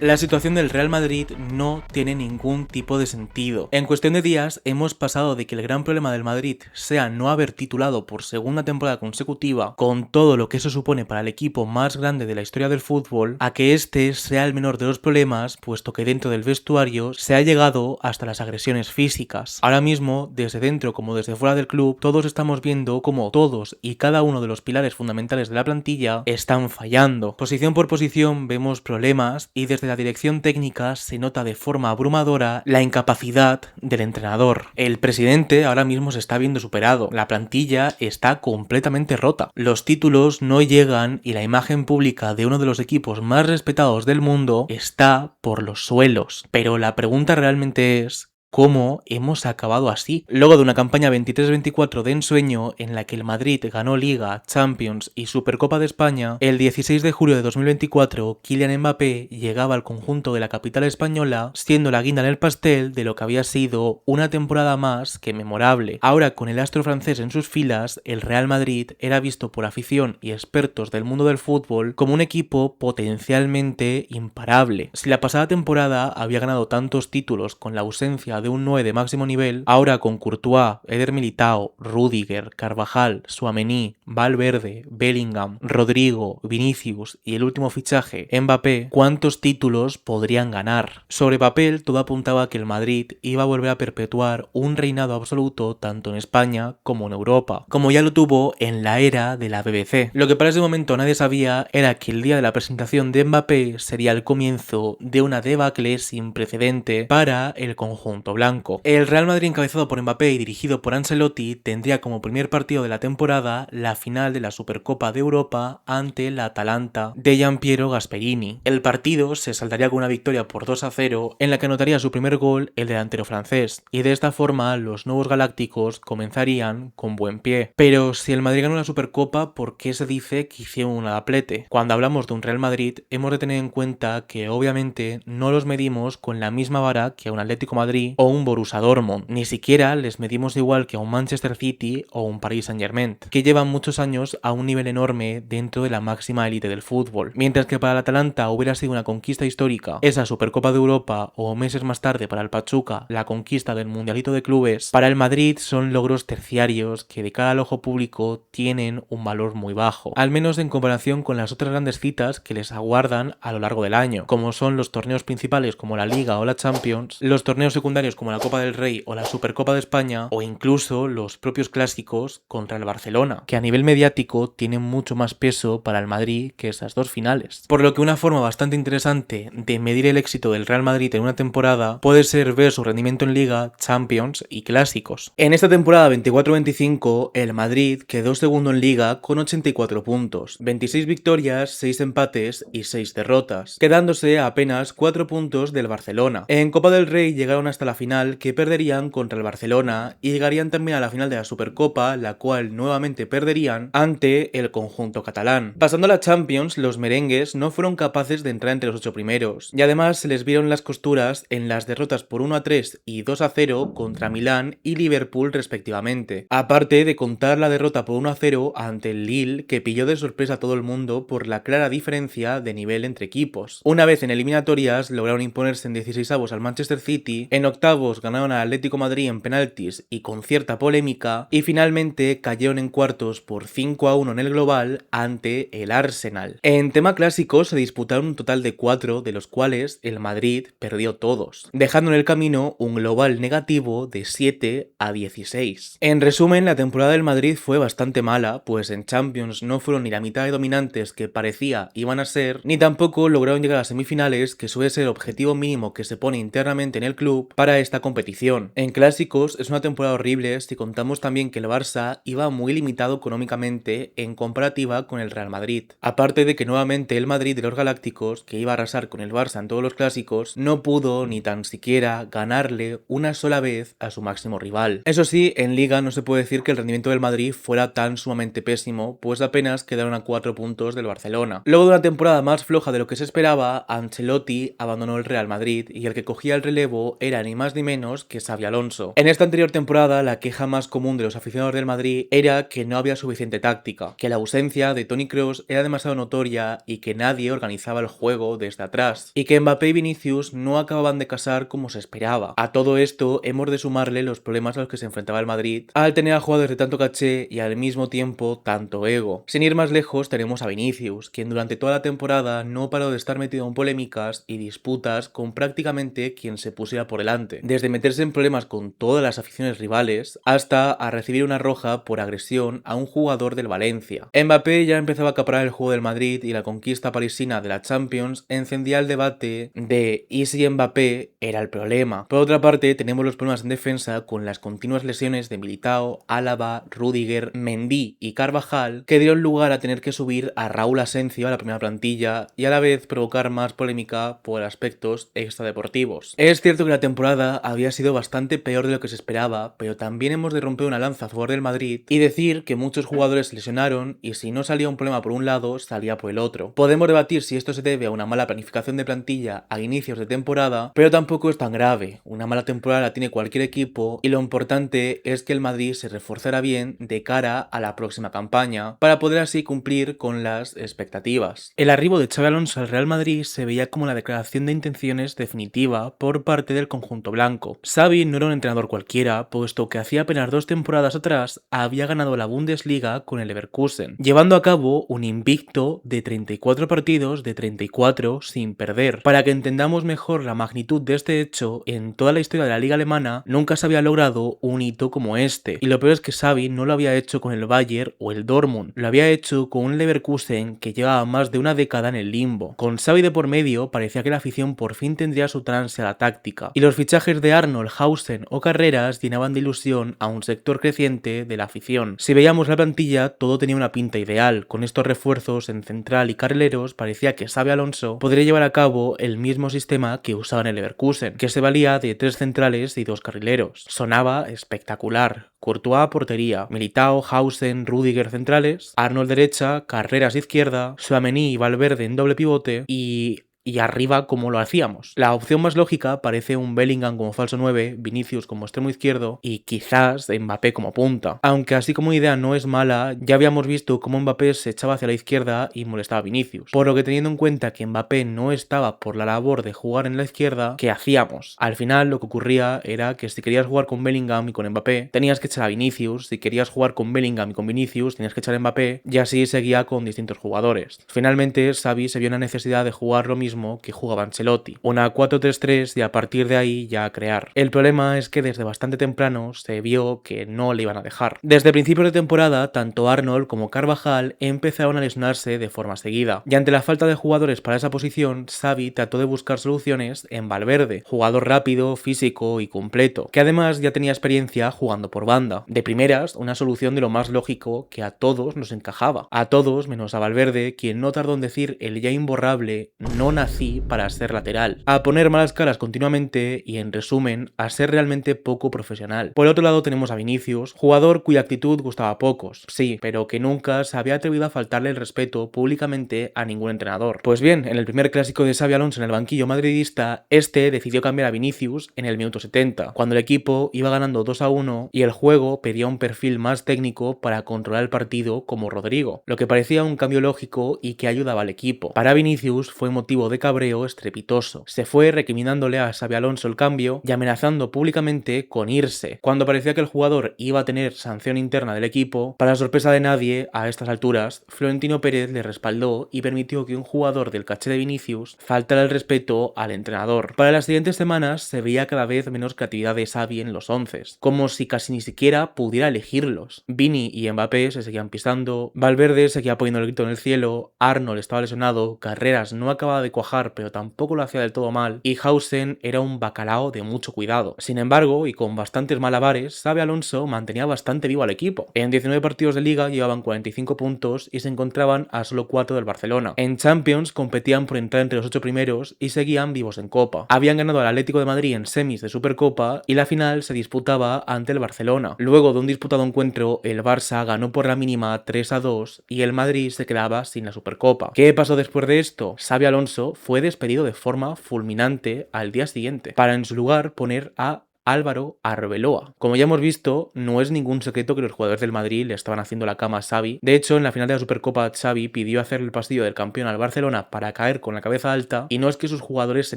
La situación del Real Madrid no tiene ningún tipo de sentido. En cuestión de días hemos pasado de que el gran problema del Madrid sea no haber titulado por segunda temporada consecutiva, con todo lo que eso supone para el equipo más grande de la historia del fútbol, a que este sea el menor de los problemas, puesto que dentro del vestuario se ha llegado hasta las agresiones físicas. Ahora mismo, desde dentro como desde fuera del club, todos estamos viendo cómo todos y cada uno de los pilares fundamentales de la plantilla están fallando. Posición por posición vemos problemas y desde la dirección técnica se nota de forma abrumadora la incapacidad del entrenador. El presidente ahora mismo se está viendo superado, la plantilla está completamente rota, los títulos no llegan y la imagen pública de uno de los equipos más respetados del mundo está por los suelos. Pero la pregunta realmente es: ¿cómo hemos acabado así? Luego de una campaña 23-24 de ensueño en la que el Madrid ganó Liga, Champions y Supercopa de España, el 16 de julio de 2024 Kylian Mbappé llegaba al conjunto de la capital española siendo la guinda en el pastel de lo que había sido una temporada más que memorable. Ahora, con el astro francés en sus filas, el Real Madrid era visto por afición y expertos del mundo del fútbol como un equipo potencialmente imparable. Si la pasada temporada había ganado tantos títulos con la ausencia de un 9 de máximo nivel, ahora con Courtois, Eder Militao, Rüdiger, Carvajal, Tchouaméni, Valverde, Bellingham, Rodrigo, Vinicius y el último fichaje, Mbappé, ¿cuántos títulos podrían ganar? Sobre papel, todo apuntaba a que el Madrid iba a volver a perpetuar un reinado absoluto tanto en España como en Europa, como ya lo tuvo en la era de la BBC. Lo que para ese momento nadie sabía era que el día de la presentación de Mbappé sería el comienzo de una debacle sin precedente para el conjunto blanco. El Real Madrid, encabezado por Mbappé y dirigido por Ancelotti, tendría como primer partido de la temporada la final de la Supercopa de Europa ante la Atalanta de Gianpiero Gasperini. El partido se saldaría con una victoria por 2-0 en la que anotaría su primer gol el delantero francés, y de esta forma los nuevos galácticos comenzarían con buen pie. Pero si el Madrid ganó la Supercopa, ¿por qué se dice que hicieron un adaplete? Cuando hablamos de un Real Madrid hemos de tener en cuenta que obviamente no los medimos con la misma vara que a un Atlético Madrid o un Borussia Dortmund, ni siquiera les medimos igual que a un Manchester City o un Paris Saint-Germain, que llevan muchos años a un nivel enorme dentro de la máxima élite del fútbol. Mientras que para el Atalanta hubiera sido una conquista histórica esa Supercopa de Europa, o meses más tarde para el Pachuca la conquista del Mundialito de Clubes, para el Madrid son logros terciarios que de cara al ojo público tienen un valor muy bajo, al menos en comparación con las otras grandes citas que les aguardan a lo largo del año, como son los torneos principales como la Liga o la Champions, los torneos secundarios como la Copa del Rey o la Supercopa de España, o incluso los propios clásicos contra el Barcelona, que a nivel mediático tienen mucho más peso para el Madrid que esas dos finales. Por lo que una forma bastante interesante de medir el éxito del Real Madrid en una temporada puede ser ver su rendimiento en Liga, Champions y clásicos. En esta temporada 24-25 el Madrid quedó segundo en Liga con 84 puntos, 26 victorias, 6 empates y 6 derrotas, quedándose a apenas 4 puntos del Barcelona. En Copa del Rey llegaron hasta la final, que perderían contra el Barcelona, y llegarían también a la final de la Supercopa, la cual nuevamente perderían ante el conjunto catalán. Pasando a la Champions, los merengues no fueron capaces de entrar entre los 8 primeros, y además se les vieron las costuras en las derrotas por 1-3 y 2-0 contra Milán y Liverpool respectivamente, aparte de contar la derrota por 1-0 ante el Lille, que pilló de sorpresa a todo el mundo por la clara diferencia de nivel entre equipos. Una vez en eliminatorias lograron imponerse en 16avos al Manchester City, en octavos ganaron al Atlético Madrid en penaltis y con cierta polémica, y finalmente cayeron en cuartos por 5-1 en el global ante el Arsenal. En tema clásico se disputaron un total de 4, de los cuales el Madrid perdió todos, dejando en el camino un global negativo de 7-16. En resumen, la temporada del Madrid fue bastante mala, pues en Champions no fueron ni la mitad de dominantes que parecía iban a ser, ni tampoco lograron llegar a semifinales, que suele ser el objetivo mínimo que se pone internamente en el club para esta competición. En clásicos es una temporada horrible si contamos también que el Barça iba muy limitado económicamente en comparativa con el Real Madrid. Aparte de que nuevamente el Madrid de los Galácticos, que iba a arrasar con el Barça en todos los clásicos, no pudo ni tan siquiera ganarle una sola vez a su máximo rival. Eso sí, en Liga no se puede decir que el rendimiento del Madrid fuera tan sumamente pésimo, pues apenas quedaron a 4 puntos del Barcelona. Luego de una temporada más floja de lo que se esperaba, Ancelotti abandonó el Real Madrid y el que cogía el relevo era ni más más ni menos que Xabi Alonso. En esta anterior temporada, la queja más común de los aficionados del Madrid era que no había suficiente táctica, que la ausencia de Toni Kroos era demasiado notoria y que nadie organizaba el juego desde atrás, y que Mbappé y Vinicius no acababan de casar como se esperaba. A todo esto hemos de sumarle los problemas a los que se enfrentaba el Madrid al tener a jugadores de tanto caché y al mismo tiempo tanto ego. Sin ir más lejos, tenemos a Vinicius, quien durante toda la temporada no paró de estar metido en polémicas y disputas con prácticamente quien se pusiera por delante, desde meterse en problemas con todas las aficiones rivales hasta a recibir una roja por agresión a un jugador del Valencia. Mbappé ya empezaba a acaparar el juego del Madrid y la conquista parisina de la Champions encendía el debate de ¿y si Mbappé era el problema? Por otra parte, tenemos los problemas en defensa con las continuas lesiones de Militao, Álava, Rüdiger, Mendy y Carvajal, que dieron lugar a tener que subir a Raúl Asencio a la primera plantilla y a la vez provocar más polémica por aspectos extradeportivos. Es cierto que la temporada había sido bastante peor de lo que se esperaba, pero también hemos de romper una lanza a favor del Madrid y decir que muchos jugadores se lesionaron y si no salía un problema por un lado, salía por el otro. Podemos debatir si esto se debe a una mala planificación de plantilla a inicios de temporada, pero tampoco es tan grave. Una mala temporada la tiene cualquier equipo y lo importante es que el Madrid se reforzara bien de cara a la próxima campaña para poder así cumplir con las expectativas. El arribo de Xabi Alonso al Real Madrid se veía como la declaración de intenciones definitiva por parte del conjunto blanco. Xabi no era un entrenador cualquiera, puesto que hacía apenas 2 temporadas atrás había ganado la Bundesliga con el Leverkusen, llevando a cabo un invicto de 34 partidos de 34 sin perder. Para que entendamos mejor la magnitud de este hecho, en toda la historia de la liga alemana nunca se había logrado un hito como este, y lo peor es que Xabi no lo había hecho con el Bayern o el Dortmund, lo había hecho con un Leverkusen que llevaba más de una década en el limbo. Con Xabi de por medio parecía que la afición por fin tendría su trance a la táctica, y los fichajes de Arnold, Hausen o Carreras llenaban de ilusión a un sector creciente de la afición. Si veíamos la plantilla, todo tenía una pinta ideal. Con estos refuerzos en central y carrileros parecía que Xabi Alonso podría llevar a cabo el mismo sistema que usaba en el Leverkusen, que se valía de 3 centrales y 2 carrileros. Sonaba espectacular. Courtois portería, Militao, Hausen, Rüdiger centrales, Arnold derecha, Carreras izquierda, Tchouaméni y Valverde en doble pivote y arriba como lo hacíamos. La opción más lógica parece un Bellingham como falso 9, Vinicius como extremo izquierdo y quizás Mbappé como punta. Aunque así como idea no es mala, ya habíamos visto cómo Mbappé se echaba hacia la izquierda y molestaba a Vinicius. Por lo que teniendo en cuenta que Mbappé no estaba por la labor de jugar en la izquierda, ¿qué hacíamos? Al final lo que ocurría era que si querías jugar con Bellingham y con Mbappé, tenías que echar a Vinicius, si querías jugar con Bellingham y con Vinicius, tenías que echar a Mbappé y así seguía con distintos jugadores. Finalmente, Xavi se vio en la necesidad de jugar lo mismo que jugaba Ancelotti, una 4-3-3 y a partir de ahí ya a crear. El problema es que desde bastante temprano se vio que no le iban a dejar. Desde principios de temporada, tanto Arnold como Carvajal empezaron a lesionarse de forma seguida, y ante la falta de jugadores para esa posición, Xavi trató de buscar soluciones en Valverde, jugador rápido, físico y completo, que además ya tenía experiencia jugando por banda. De primeras, una solución de lo más lógico que a todos nos encajaba, a todos menos a Valverde, quien no tardó en decir el ya imborrable no nací para ser lateral, a poner malas caras continuamente y en resumen a ser realmente poco profesional. Por otro lado tenemos a Vinicius, jugador cuya actitud gustaba a pocos, sí, pero que nunca se había atrevido a faltarle el respeto públicamente a ningún entrenador. Pues bien, en el primer clásico de Xabi Alonso en el banquillo madridista, este decidió cambiar a Vinicius en el minuto 70, cuando el equipo iba ganando 2-1 y el juego pedía un perfil más técnico para controlar el partido como Rodrigo, lo que parecía un cambio lógico y que ayudaba al equipo. Para Vinicius fue motivo de cabreo estrepitoso. Se fue recriminándole a Xabi Alonso el cambio y amenazando públicamente con irse. Cuando parecía que el jugador iba a tener sanción interna del equipo, para sorpresa de nadie, a estas alturas, Florentino Pérez le respaldó y permitió que un jugador del caché de Vinicius faltara el respeto al entrenador. Para las siguientes semanas se veía cada vez menos creatividad de Xavi en los 11, como si casi ni siquiera pudiera elegirlos. Vini y Mbappé se seguían pisando, Valverde seguía poniendo el grito en el cielo, Arnold estaba lesionado, Carreras no acababa de cuajar pero tampoco lo hacía del todo mal, y Hausen era un bacalao de mucho cuidado. Sin embargo, y con bastantes malabares, Xabi Alonso mantenía bastante vivo al equipo. En 19 partidos de liga llevaban 45 puntos y se encontraban a solo 4 del Barcelona. En Champions competían por entrar entre los 8 primeros y seguían vivos en Copa. Habían ganado al Atlético de Madrid en semis de Supercopa y la final se disputaba ante el Barcelona. Luego de un disputado encuentro, el Barça ganó por la mínima 3-2 y el Madrid se quedaba sin la Supercopa. ¿Qué pasó después de esto? Xabi Alonso Alonso fue despedido de forma fulminante al día siguiente, para en su lugar poner a Álvaro Arbeloa. Como ya hemos visto, no es ningún secreto que los jugadores del Madrid le estaban haciendo la cama a Xavi. De hecho, en la final de la Supercopa, Xavi pidió hacer el pasillo del campeón al Barcelona para caer con la cabeza alta, y no es que sus jugadores se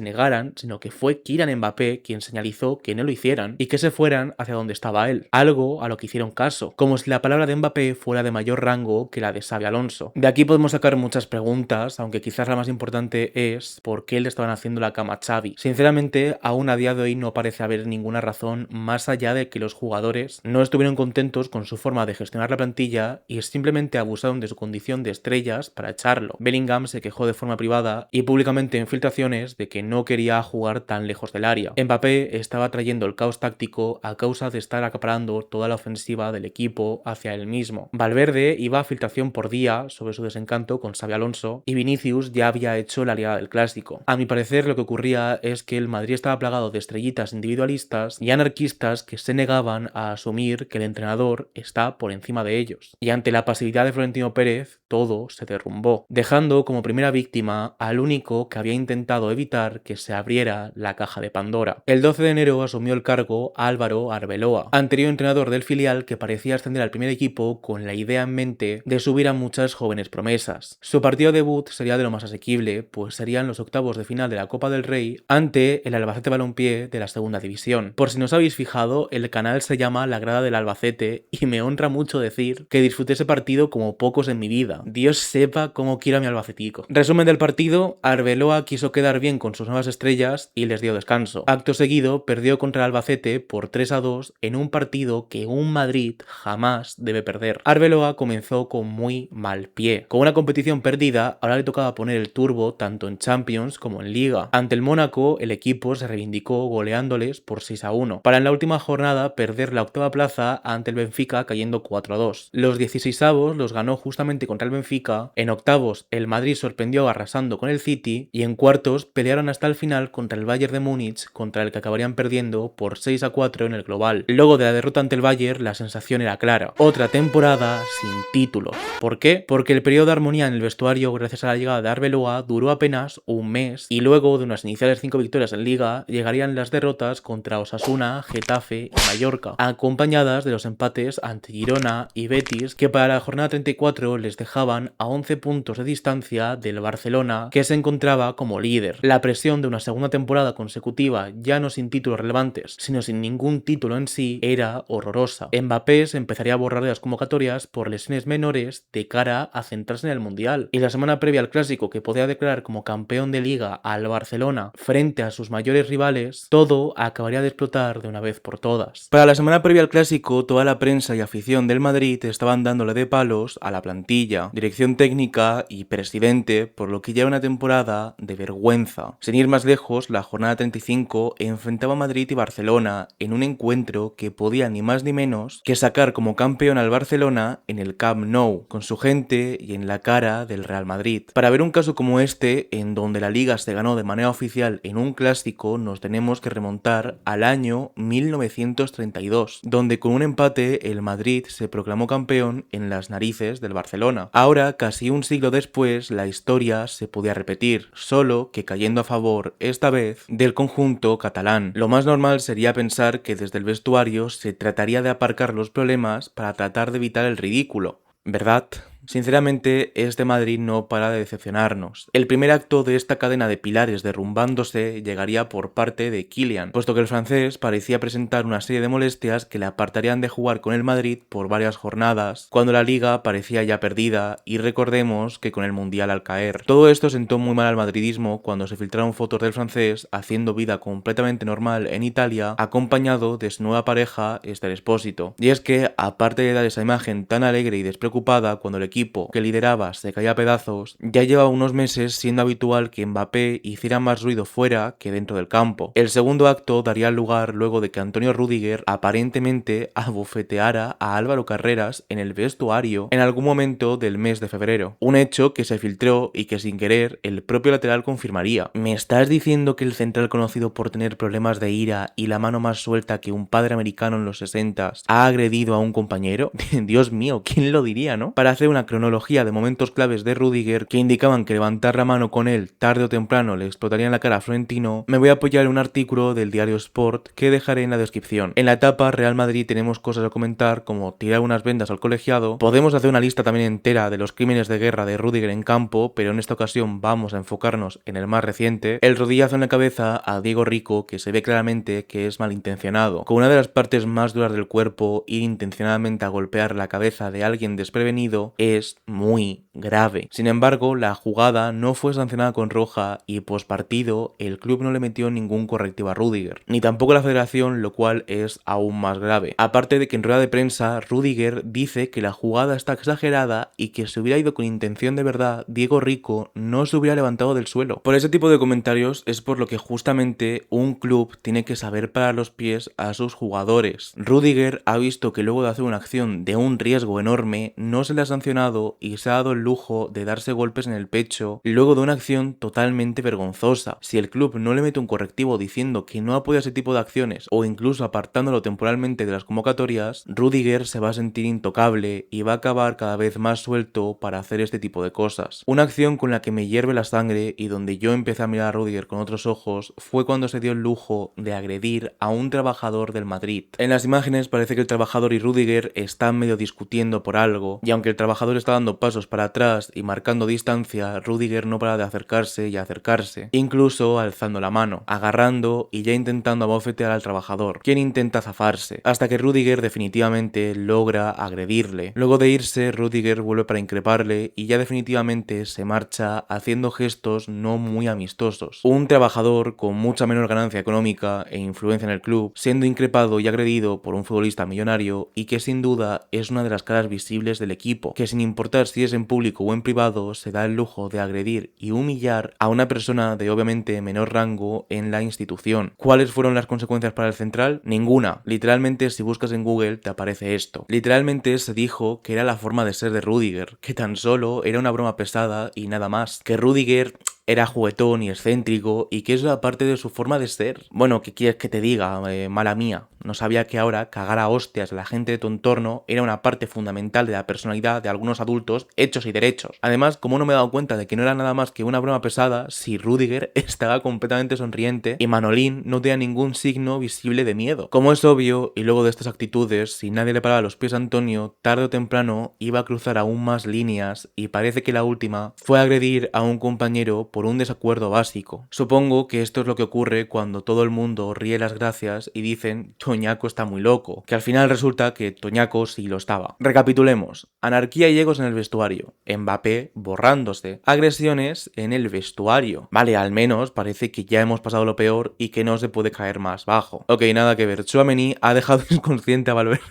negaran, sino que fue Kylian Mbappé quien señalizó que no lo hicieran y que se fueran hacia donde estaba él, algo a lo que hicieron caso, como si la palabra de Mbappé fuera de mayor rango que la de Xavi Alonso. De aquí podemos sacar muchas preguntas, aunque quizás la más importante es ¿por qué le estaban haciendo la cama a Xavi? Sinceramente, aún a día de hoy no parece haber ninguna razón más allá de que los jugadores no estuvieron contentos con su forma de gestionar la plantilla y simplemente abusaron de su condición de estrellas para echarlo. Bellingham se quejó de forma privada y públicamente en filtraciones de que no quería jugar tan lejos del área. Mbappé estaba trayendo el caos táctico a causa de estar acaparando toda la ofensiva del equipo hacia él mismo. Valverde iba a filtración por día sobre su desencanto con Xabi Alonso y Vinicius ya había hecho la liada del clásico. A mi parecer, lo que ocurría es que el Madrid estaba plagado de estrellitas individualistas y anarquistas que se negaban a asumir que el entrenador está por encima de ellos. Y ante la pasividad de Florentino Pérez, todo se derrumbó, dejando como primera víctima al único que había intentado evitar que se abriera la caja de Pandora. El 12 de enero asumió el cargo Álvaro Arbeloa, anterior entrenador del filial que parecía ascender al primer equipo con la idea en mente de subir a muchas jóvenes promesas. Su partido debut sería de lo más asequible, pues serían los octavos de final de la Copa del Rey ante el Albacete Balompié de la segunda división. Por si no os habéis fijado, el canal se llama La Grada del Albacete y me honra mucho decir que disfruté ese partido como pocos en mi vida. Dios sepa cómo quiero a mi albacetico. Resumen del partido: Arbeloa quiso quedar bien con sus nuevas estrellas y les dio descanso. Acto seguido, perdió contra el Albacete por 3-2 en un partido que un Madrid jamás debe perder. Arbeloa comenzó con muy mal pie. Con una competición perdida, ahora le tocaba poner el turbo tanto en Champions como en Liga. Ante el Mónaco, el equipo se reivindicó goleándoles por 6-1. Para en la última jornada perder la octava plaza ante el Benfica cayendo 4-2. Los 16avos los ganó justamente contra el Benfica, en octavos el Madrid sorprendió arrasando con el City y en cuartos pelearon hasta el final contra el Bayern de Múnich, contra el que acabarían perdiendo por 6-4 en el global. Luego de la derrota ante el Bayern, la sensación era clara: otra temporada sin títulos. ¿Por qué? Porque el periodo de armonía en el vestuario gracias a la llegada de Arbeloa duró apenas un mes y luego de unas iniciales 5 victorias en Liga llegarían las derrotas contra Osasuna, Getafe y Mallorca, acompañadas de los empates ante Girona y Betis, que para la jornada 34 les dejaban a 11 puntos de distancia del Barcelona, que se encontraba como líder. La presión de una segunda temporada consecutiva, ya no sin títulos relevantes, sino sin ningún título en sí, era horrorosa. Mbappé se empezaría a borrar de las convocatorias por lesiones menores de cara a centrarse en el Mundial. Y la semana previa al Clásico, que podía declarar como campeón de Liga al Barcelona frente a sus mayores rivales, todo acabaría de explotar de una vez por todas. Para la semana previa al Clásico, toda la prensa y afición del Madrid estaban dándole de palos a la plantilla, dirección técnica y presidente, por lo que ya era una temporada de vergüenza. Sin ir más lejos, la jornada 35 enfrentaba a Madrid y Barcelona en un encuentro que podía ni más ni menos que sacar como campeón al Barcelona en el Camp Nou, con su gente y en la cara del Real Madrid. Para ver un caso como este, en donde la Liga se ganó de manera oficial en un clásico, nos tenemos que remontar al año 1932, donde con un empate el Madrid se proclamó campeón en las narices del Barcelona. Ahora, casi un siglo después, la historia se podía repetir, solo que cayendo a favor, esta vez, del conjunto catalán. Lo más normal sería pensar que desde el vestuario se trataría de aparcar los problemas para tratar de evitar el ridículo, ¿verdad? Sinceramente, este Madrid no para de decepcionarnos. El primer acto de esta cadena de pilares derrumbándose llegaría por parte de Kylian, puesto que el francés parecía presentar una serie de molestias que le apartarían de jugar con el Madrid por varias jornadas, cuando la Liga parecía ya perdida y recordemos que con el Mundial al caer. Todo esto sentó muy mal al madridismo cuando se filtraron fotos del francés haciendo vida completamente normal en Italia, acompañado de su nueva pareja, Esther Espósito. Y es que, aparte de dar esa imagen tan alegre y despreocupada cuando el equipo que lideraba se caía a pedazos, ya lleva unos meses siendo habitual que Mbappé hiciera más ruido fuera que dentro del campo. El segundo acto daría lugar luego de que Antonio Rüdiger aparentemente abofeteara a Álvaro Carreras en el vestuario en algún momento del mes de febrero. Un hecho que se filtró y que sin querer el propio lateral confirmaría. ¿Me estás diciendo que el central conocido por tener problemas de ira y la mano más suelta que un padre americano en los 60s ha agredido a un compañero? Dios mío, ¿quién lo diría, no? Para hacer una una cronología de momentos claves de Rüdiger que indicaban que levantar la mano con él tarde o temprano le explotaría en la cara a Florentino, me voy a apoyar en un artículo del diario Sport que dejaré en la descripción. En la etapa Real Madrid tenemos cosas a comentar como tirar unas vendas al colegiado, podemos hacer una lista también entera de los crímenes de guerra de Rüdiger en campo, pero en esta ocasión vamos a enfocarnos en el más reciente, el rodillazo en la cabeza a Diego Rico, que se ve claramente que es malintencionado. Con una de las partes más duras del cuerpo, ir intencionadamente a golpear la cabeza de alguien desprevenido es muy grave. Sin embargo, la jugada no fue sancionada con roja y pospartido el club no le metió ningún correctivo a Rüdiger, ni tampoco la federación, lo cual es aún más grave. Aparte de que en rueda de prensa Rüdiger dice que la jugada está exagerada y que si hubiera ido con intención de verdad, Diego Rico no se hubiera levantado del suelo. Por ese tipo de comentarios es por lo que justamente un club tiene que saber parar los pies a sus jugadores. Rüdiger ha visto que luego de hacer una acción de un riesgo enorme no se le ha sancionado y se ha dado el lujo de darse golpes en el pecho luego de una acción totalmente vergonzosa. Si el club no le mete un correctivo diciendo que no apoya ese tipo de acciones o incluso apartándolo temporalmente de las convocatorias, Rüdiger se va a sentir intocable y va a acabar cada vez más suelto para hacer este tipo de cosas. Una acción con la que me hierve la sangre y donde yo empecé a mirar a Rüdiger con otros ojos fue cuando se dio el lujo de agredir a un trabajador del Madrid. En las imágenes parece que el trabajador y Rüdiger están medio discutiendo por algo, y aunque el trabajador está dando pasos para atrás y marcando distancia, Rüdiger no para de acercarse y acercarse, incluso alzando la mano, agarrando y ya intentando abofetear al trabajador, quien intenta zafarse, hasta que Rüdiger definitivamente logra agredirle. Luego de irse, Rüdiger vuelve para increparle y ya definitivamente se marcha haciendo gestos no muy amistosos. Un trabajador con mucha menor ganancia económica e influencia en el club, siendo increpado y agredido por un futbolista millonario y que sin duda es una de las caras visibles del equipo, que sin importar si es en público o en privado, se da el lujo de agredir y humillar a una persona de obviamente menor rango en la institución. ¿Cuáles fueron las consecuencias para el central? Ninguna. Literalmente, si buscas en Google te aparece esto. Literalmente se dijo que era la forma de ser de Rüdiger, que tan solo era una broma pesada y nada más, que Rüdiger era juguetón y excéntrico y que eso era parte de su forma de ser. Bueno, ¿qué quieres que te diga? Mala mía. No sabía que ahora cagar a hostias a la gente de tu entorno era una parte fundamental de la personalidad de algunos adultos hechos y derechos. Además, como no me he dado cuenta de que no era nada más que una broma pesada, si Rüdiger estaba completamente sonriente y Manolín no tenía ningún signo visible de miedo. Como es obvio, y luego de estas actitudes, si nadie le paraba los pies a Antonio, tarde o temprano iba a cruzar aún más líneas y parece que la última fue agredir a un compañero por un desacuerdo básico. Supongo que esto es lo que ocurre cuando todo el mundo ríe las gracias y dicen Toñaco está muy loco, que al final resulta que Toñaco sí lo estaba. Recapitulemos. Anarquía y egos en el vestuario. Mbappé borrándose. Agresiones en el vestuario. Vale, al menos parece que ya hemos pasado lo peor y que no se puede caer más bajo. Ok, nada que ver. Tchouaméni ha dejado inconsciente a Valverde.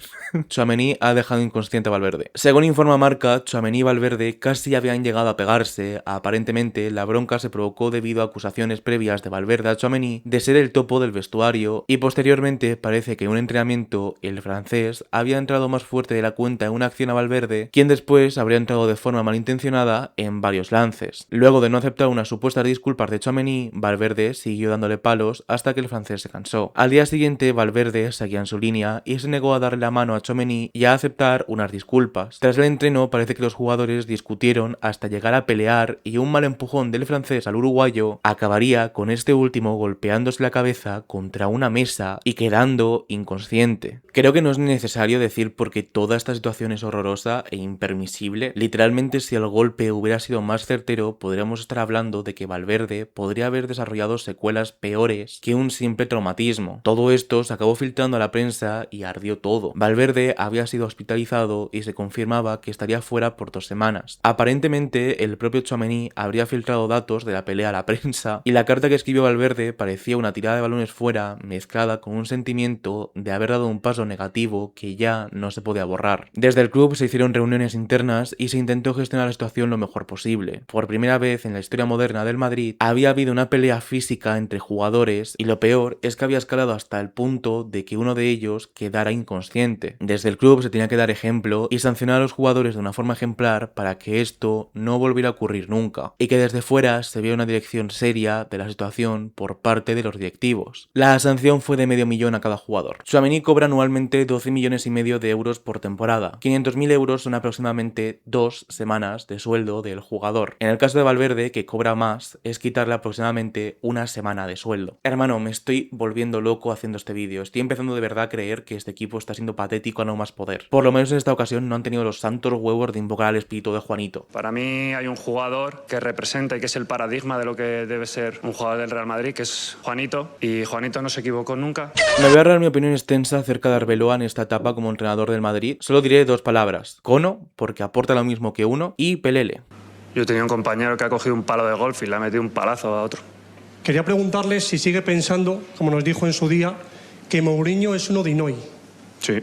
Tchouaméni ha dejado inconsciente a Valverde. Según informa Marca, Tchouaméni y Valverde casi habían llegado a pegarse. Aparentemente, la bronca se provocó debido a acusaciones previas de Valverde a Tchouaméni de ser el topo del vestuario y posteriormente parece que en un entrenamiento el francés había entrado más fuerte de la cuenta en una acción a Valverde, quien después habría entrado de forma malintencionada en varios lances. Luego de no aceptar unas supuestas disculpas de Tchouaméni, Valverde siguió dándole palos hasta que el francés se cansó. Al día siguiente, Valverde seguía en su línea y se negó a darle la mano a Tchouaméni y a aceptar unas disculpas. Tras el entreno parece que los jugadores discutieron hasta llegar a pelear y un mal empujón del francés al uruguayo acabaría con este último golpeándose la cabeza contra una mesa y quedando inconsciente. Creo que no es necesario decir por qué toda esta situación es horrorosa e impermisible. Literalmente, si el golpe hubiera sido más certero, podríamos estar hablando de que Valverde podría haber desarrollado secuelas peores que un simple traumatismo. Todo esto se acabó filtrando a la prensa y ardió todo. Valverde había sido hospitalizado y se confirmaba que estaría fuera por 2 semanas. Aparentemente, el propio Tchouaméni habría filtrado datos de la pelea a la prensa y la carta que escribió Valverde parecía una tirada de balones fuera mezclada con un sentimiento de haber dado un paso negativo que ya no se podía borrar. Desde el club se hicieron reuniones internas y se intentó gestionar la situación lo mejor posible. Por primera vez en la historia moderna del Madrid había habido una pelea física entre jugadores y lo peor es que había escalado hasta el punto de que uno de ellos quedara inconsciente. Desde el club se tenía que dar ejemplo y sancionar a los jugadores de una forma ejemplar para que esto no volviera a ocurrir nunca y que desde fuera día se vio una dirección seria de la situación por parte de los directivos. La sanción fue de medio millón a cada jugador. Tchouaméni cobra anualmente 12 millones y medio de euros por temporada. 500.000 euros son aproximadamente 2 semanas de sueldo del jugador. En el caso de Valverde, que cobra más, es quitarle aproximadamente una semana de sueldo. Hermano, me estoy volviendo loco haciendo este vídeo. Estoy empezando de verdad a creer que este equipo está siendo patético a no más poder. Por lo menos en esta ocasión no han tenido los santos huevos de invocar al espíritu de Juanito. Para mí hay un jugador que representa y que es el paradigma de lo que debe ser un jugador del Real Madrid, que es Juanito, y Juanito no se equivocó nunca. Me voy a dar mi opinión extensa acerca de Arbeloa en esta etapa como entrenador del Madrid. Solo diré dos palabras: cono, porque aporta lo mismo que uno, y pelele. Yo tenía un compañero que ha cogido un palo de golf y le ha metido un palazo a otro. Quería preguntarle si sigue pensando, como nos dijo en su día, que Mourinho es uno Dinoy. Sí.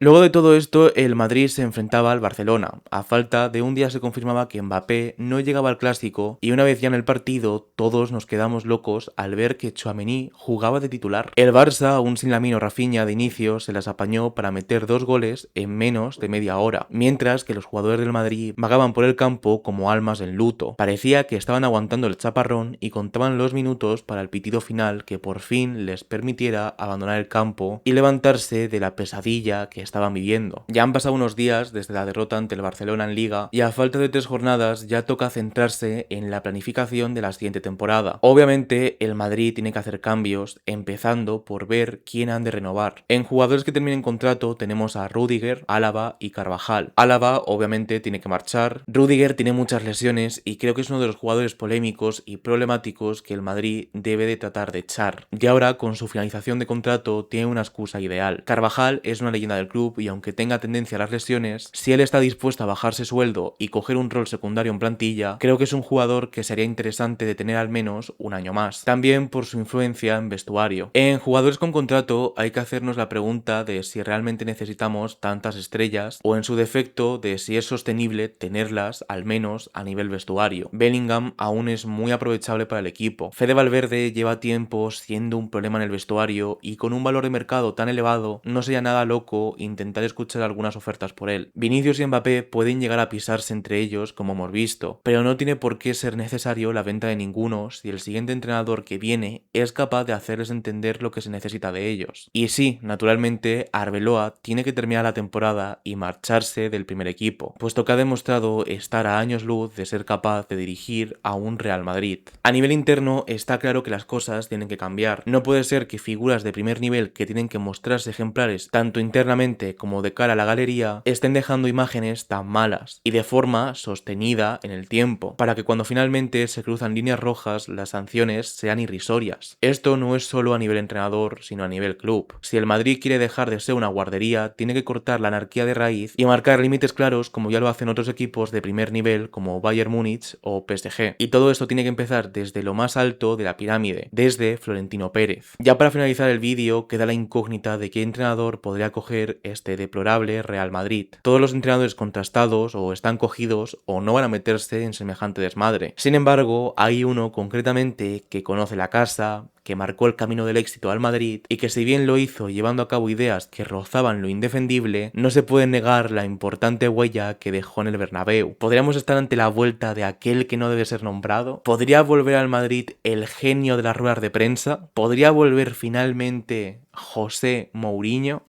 Luego de todo esto, el Madrid se enfrentaba al Barcelona. A falta de un día se confirmaba que Mbappé no llegaba al Clásico y una vez ya en el partido, todos nos quedamos locos al ver que Tchouaméni jugaba de titular. El Barça, aún sin Lamine o Rafinha de inicio, se las apañó para meter 2 goles en menos de media hora, mientras que los jugadores del Madrid vagaban por el campo como almas en luto. Parecía que estaban aguantando el chaparrón y contaban los minutos para el pitido final que por fin les permitiera abandonar el campo y levantarse de la pesadilla que estaban viviendo. Ya han pasado unos días desde la derrota ante el Barcelona en Liga y a falta de 3 jornadas ya toca centrarse en la planificación de la siguiente temporada. Obviamente el Madrid tiene que hacer cambios, empezando por ver quién han de renovar. En jugadores que terminen contrato tenemos a Rüdiger, Álava y Carvajal. Álava obviamente tiene que marchar, Rüdiger tiene muchas lesiones y creo que es uno de los jugadores polémicos y problemáticos que el Madrid debe de tratar de echar. Y ahora con su finalización de contrato tiene una excusa ideal. Carvajal es una leyenda del club y aunque tenga tendencia a las lesiones, si él está dispuesto a bajarse sueldo y coger un rol secundario en plantilla, creo que es un jugador que sería interesante de tener al menos un año más. También por su influencia en vestuario. En jugadores con contrato hay que hacernos la pregunta de si realmente necesitamos tantas estrellas o en su defecto de si es sostenible tenerlas al menos a nivel vestuario. Bellingham aún es muy aprovechable para el equipo. Fede Valverde lleva tiempo siendo un problema en el vestuario y con un valor de mercado tan elevado no sería nada loco intentar escuchar algunas ofertas por él. Vinicius y Mbappé pueden llegar a pisarse entre ellos como hemos visto, pero no tiene por qué ser necesario la venta de ninguno si el siguiente entrenador que viene es capaz de hacerles entender lo que se necesita de ellos. Y sí, naturalmente Arbeloa tiene que terminar la temporada y marcharse del primer equipo, puesto que ha demostrado estar a años luz de ser capaz de dirigir a un Real Madrid. A nivel interno está claro que las cosas tienen que cambiar. No puede ser que figuras de primer nivel que tienen que mostrarse ejemplares tanto internamente como de cara a la galería estén dejando imágenes tan malas y de forma sostenida en el tiempo, para que cuando finalmente se cruzan líneas rojas las sanciones sean irrisorias. Esto no es solo a nivel entrenador, sino a nivel club. Si el Madrid quiere dejar de ser una guardería, tiene que cortar la anarquía de raíz y marcar límites claros como ya lo hacen otros equipos de primer nivel como Bayern Múnich o PSG. Y todo esto tiene que empezar desde lo más alto de la pirámide, desde Florentino Pérez. Ya para finalizar el vídeo queda la incógnita de qué entrenador podría coger este deplorable Real Madrid. Todos los entrenadores contrastados o están cogidos o no van a meterse en semejante desmadre. Sin embargo, hay uno concretamente que conoce la casa, que marcó el camino del éxito al Madrid y que si bien lo hizo llevando a cabo ideas que rozaban lo indefendible, no se puede negar la importante huella que dejó en el Bernabéu. ¿Podríamos estar ante la vuelta de aquel que no debe ser nombrado? ¿Podría volver al Madrid el genio de las ruedas de prensa? ¿Podría volver finalmente José Mourinho?